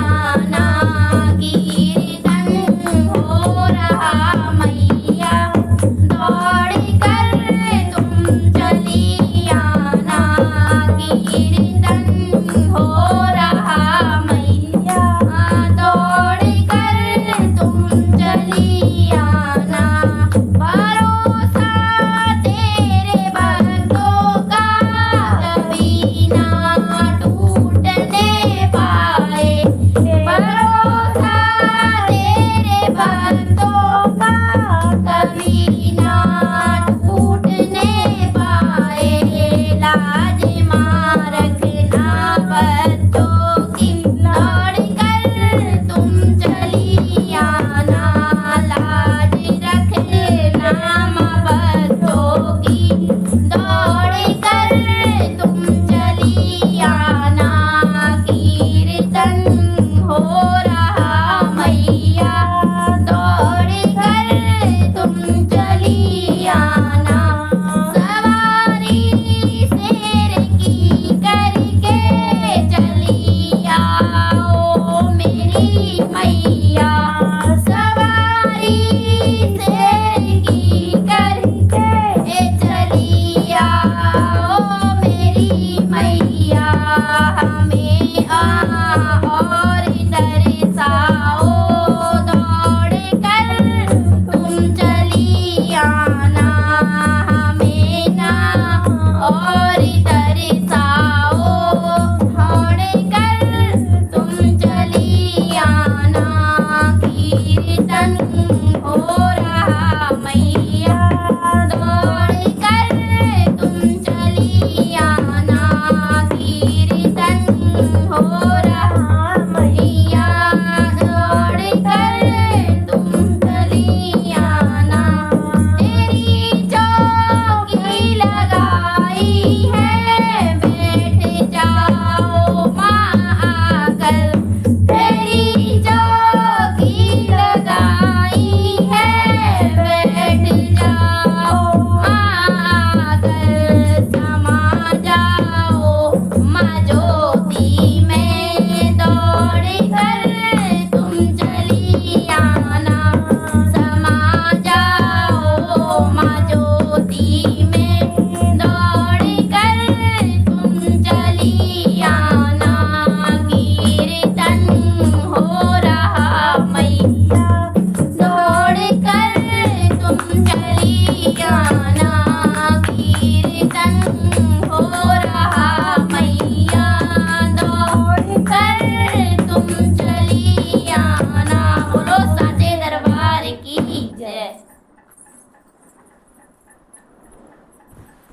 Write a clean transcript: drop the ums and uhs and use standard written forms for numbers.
आना, कीर्तन हो रहा मैया, दौड़ कर तुम चली आना, कीर्तन हो रहा मैया, दौड़ कर तुम चली आना। भरोसा तेरे भक्तों का कभी ना टूटने पाए, भरोसा तेरे भक्तों का कभी ना टूटने पाए। लाज मां रखना भक्तों की, दौड़ कर तुम चली आना, लाज रखना मां भक्तों की, दौड़ कर तुम चली आना, कीर्तन हो रहा मैया, दौड़ कर तुम चली आना। सवारी शेर की करके चली आओ मेरी मैया, सवारी शेर की करके चली आओ मेरी मैया, हमें और दर्शाओ, दौड़ कर तुम चली आना, हमें ना और दर्शाओ, दौड़ कर तुम चली आना, कीर्तन हो रहा मैया, दौड़ कर तुम चली आना, कीर्तन हो रहा मैया, दौड़ कर तुम चली आना। तेरी चौकी लगाई है, बैठ जाओ मां आकर, तेरी चौकी लगाई है, बैठ जाओ मां आकर, समा जाओ मां ज्योति में, दौड़ कर तुम चली आना, समा जाओ मां ज्योति में, दौड़ कर तुम चली आना, कीर्तन हो रहा मैया, दौड़ कर तुम चली आना।